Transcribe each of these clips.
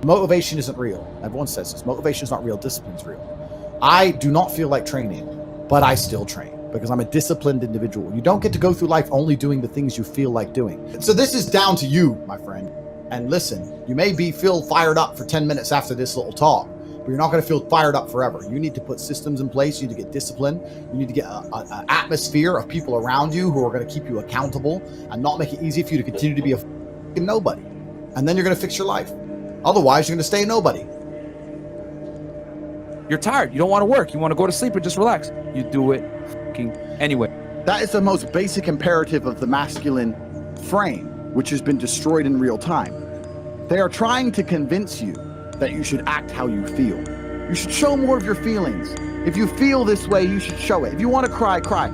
Motivation isn't real. Everyone says this. Motivation is not real. Discipline's real. I do not feel like training, but I still train because I'm a disciplined individual. You don't get to go through life only doing the things you feel like doing. So this is down to you, my friend. And listen, you may feel fired up for 10 minutes after this little talk, but you're not going to feel fired up forever. You need to put systems in place. You need to get discipline. You need to get an atmosphere of people around you who are going to keep you accountable and not make it easy for you to continue to be a fucking nobody. And then you're going to fix your life. Otherwise, you're going to stay a nobody. You're tired. You don't want to work. You want to go to sleep and just relax. You do it anyway. That is the most basic imperative of the masculine frame, which has been destroyed in real time. They are trying to convince you that you should act how you feel. You should show more of your feelings. If you feel this way, you should show it. If you want to cry, cry.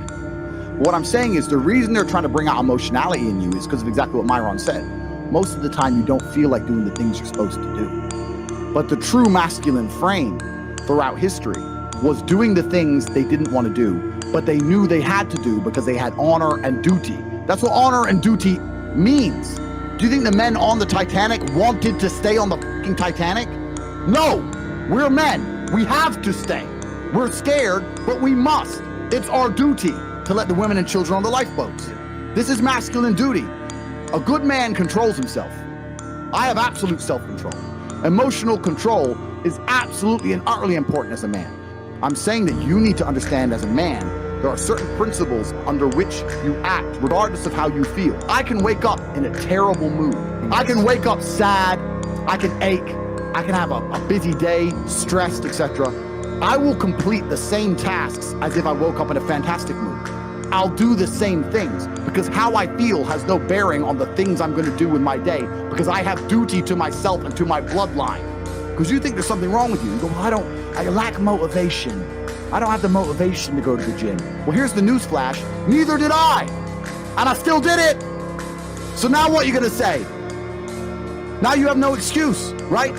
What I'm saying is the reason they're trying to bring out emotionality in you is because of exactly what Myron said. Most of the time, you don't feel like doing the things you're supposed to do. But the true masculine frame throughout history was doing the things they didn't want to do, but they knew they had to do because they had honor and duty. That's what honor and duty means. Do you think the men on the Titanic wanted to stay on the fucking Titanic? No, we're men. We have to stay. We're scared, but we must. It's our duty to let the women and children on the lifeboats. This is masculine duty. A good man controls himself. I have absolute self-control. Emotional control is absolutely and utterly important as a man. I'm saying that you need to understand as a man, there are certain principles under which you act, regardless of how you feel. I can wake up in a terrible mood. I can wake up sad. I can ache. I can have a busy day, stressed, etc. I will complete the same tasks as if I woke up in a fantastic mood. I'll do the same things because how I feel has no bearing on the things I'm going to do in my day because I have duty to myself and to my bloodline. Because you think there's something wrong with you. You go, well, I lack motivation. I don't have the motivation to go to the gym. Well, here's the news flash. Neither did I. And I still did it. So now what are you going to say? Now you have no excuse, right?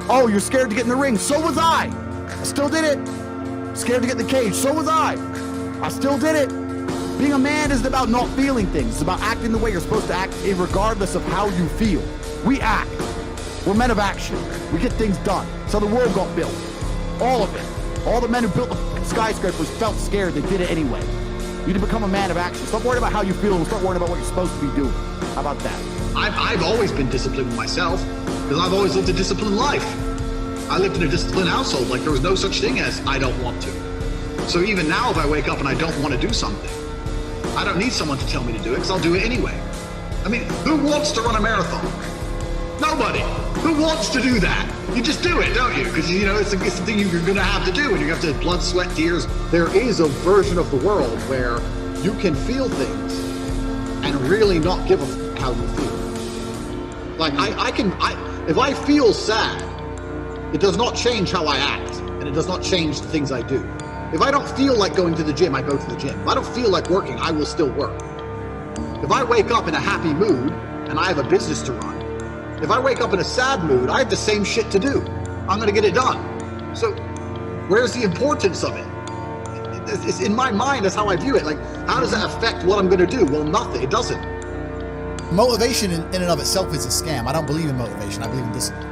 Oh, you're scared to get in the ring. So was I. I still did it. Scared to get in the cage. So was I. I still did it. Being a man isn't about not feeling things. It's about acting the way you're supposed to act regardless of how you feel. We act. We're men of action. We get things done. So the world got built. All of it. All the men who built the skyscrapers felt scared. They did it anyway. You need to become a man of action. Stop worrying about how you feel and start worrying about what you're supposed to be doing. How about that? I've always been disciplined myself because I've always lived a disciplined life. I lived in a disciplined household. Like there was no such thing as I don't want to. So even now if I wake up and I don't want to do something, I don't need someone to tell me to do it because I'll do it anyway. I mean, who wants to run a marathon? Nobody. Who wants to do that? You just do it, don't you? Because, you know, it's the thing you're going to have to do, and you have to blood, sweat, tears. There is a version of the world where you can feel things and really not give a f*** how you feel. Like, if I feel sad, it does not change how I act, and it does not change the things I do. If I don't feel like going to the gym, I go to the gym. If I don't feel like working, I will still work. If I wake up in a happy mood, and I have a business to run, if I wake up in a sad mood, I have the same shit to do. I'm going to get it done. So where's the importance of it? It's in my mind, that's how I view it. Like, how does that affect what I'm going to do? Well, nothing. It doesn't. Motivation in and of itself is a scam. I don't believe in motivation. I believe in discipline.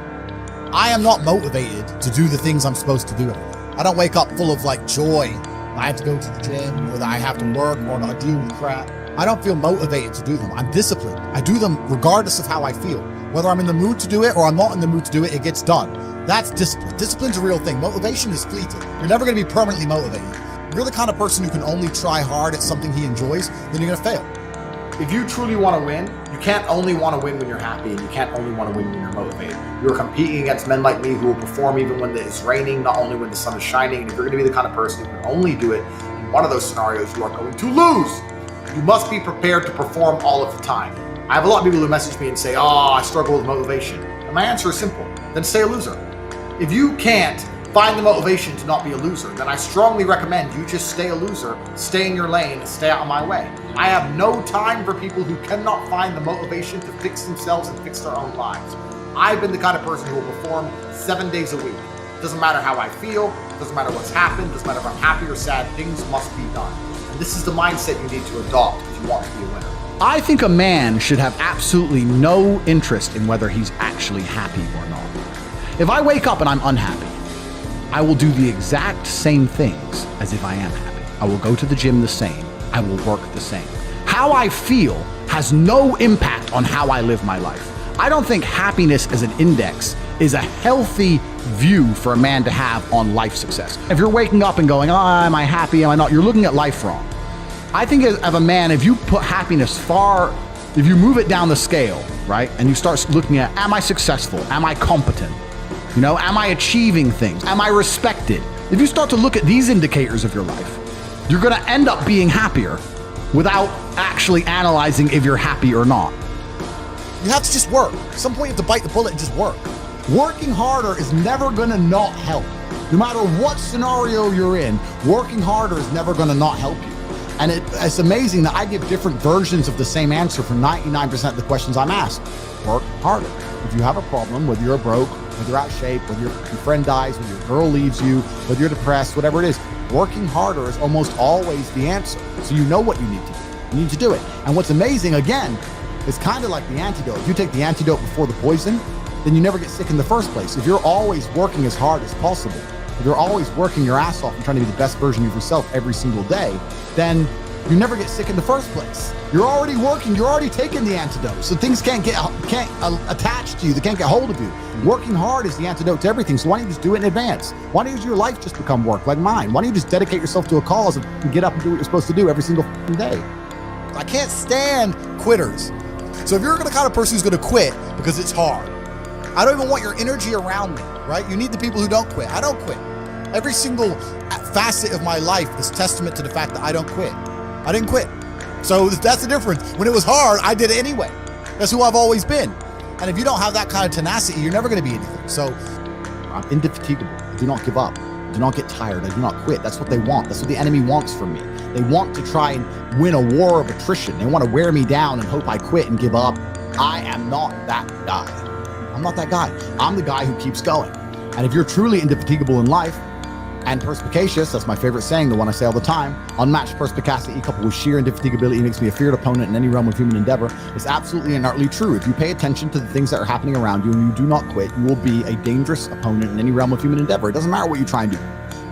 I am not motivated to do the things I'm supposed to do every day. I don't wake up full of like joy. I have to go to the gym, or that I have to work, or not deal with crap. I don't feel motivated to do them. I'm disciplined. I do them regardless of how I feel. Whether I'm in the mood to do it or I'm not in the mood to do it, it gets done. That's discipline. Discipline's a real thing. Motivation is fleeting. You're never going to be permanently motivated. If you're the kind of person who can only try hard at something he enjoys, then you're going to fail. If you truly want to win, you can't only want to win when you're happy, and you can't only want to win when you're motivated. You're competing against men like me who will perform even when it's raining, not only when the sun is shining. And if you're going to be the kind of person who can only do it in one of those scenarios, you are going to lose. You must be prepared to perform all of the time. I have a lot of people who message me and say, oh, I struggle with motivation. And my answer is simple. Then stay a loser. If you can't find the motivation to not be a loser, then I strongly recommend you just stay a loser, stay in your lane, and stay out of my way. I have no time for people who cannot find the motivation to fix themselves and fix their own lives. I've been the kind of person who will perform 7 days a week. Doesn't matter how I feel, doesn't matter what's happened, doesn't matter if I'm happy or sad, things must be done. And this is the mindset you need to adopt if you want to be a winner. I think a man should have absolutely no interest in whether he's actually happy or not. If I wake up and I'm unhappy, I will do the exact same things as if I am happy. I will go to the gym the same. I will work the same. How I feel has no impact on how I live my life. I don't think happiness as an index is a healthy view for a man to have on life success. If you're waking up and going, oh, am I happy, am I not? You're looking at life wrong. I think of a man, if you put happiness if you move it down the scale, right? And you start looking at, am I successful? Am I competent? You know, am I achieving things? Am I respected? If you start to look at these indicators of your life, you're gonna end up being happier without actually analyzing if you're happy or not. You have to just work. At some point you have to bite the bullet and just work. Working harder is never gonna not help. No matter what scenario you're in, working harder is never gonna not help you. And it's amazing that I give different versions of the same answer for 99% of the questions I'm asked. Work harder. If you have a problem, whether you're broke, whether you're out of shape, whether your friend dies, whether your girl leaves you, whether you're depressed, whatever it is, working harder is almost always the answer. So you know what you need to do. You need to do it. And what's amazing, again, is kind of like the antidote. If you take the antidote before the poison, then you never get sick in the first place. If you're always working as hard as possible, if you're always working your ass off and trying to be the best version of yourself every single day, then you never get sick in the first place. You're already working, you're already taking the antidote. So things can't attach to you, they can't get hold of you. Working hard is the antidote to everything. So why don't you just do it in advance? Why don't your life just become work like mine? Why don't you just dedicate yourself to a cause and get up and do what you're supposed to do every single day? I can't stand quitters. So if you're the kind of person who's gonna quit because it's hard, I don't even want your energy around me, right? You need the people who don't quit. I don't quit. Every single facet of my life is testament to the fact that I don't quit. I didn't quit. So that's the difference. When it was hard, I did it anyway. That's who I've always been. And if you don't have that kind of tenacity, you're never gonna be anything. So I'm indefatigable. I do not give up. I do not get tired. I do not quit. That's what they want. That's what the enemy wants from me. They want to try and win a war of attrition. They want to wear me down and hope I quit and give up. I am not that guy. I'm not that guy. I'm the guy who keeps going. And if you're truly indefatigable in life and perspicacious, that's my favorite saying, the one I say all the time, unmatched perspicacity coupled with sheer indefatigability makes me a feared opponent in any realm of human endeavor. It's absolutely and utterly true. If you pay attention to the things that are happening around you and you do not quit, you will be a dangerous opponent in any realm of human endeavor. It doesn't matter what you try and do.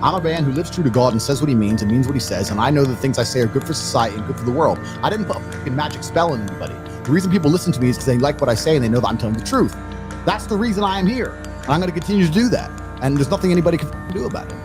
I'm a man who lives true to God and says what he means and means what he says, and I know the things I say are good for society and good for the world. I didn't put a fucking magic spell on anybody. The reason people listen to me is because they like what I say and they know that I'm telling the truth. That's the reason I am here, and I'm going to continue to do that. And there's nothing anybody can do about it.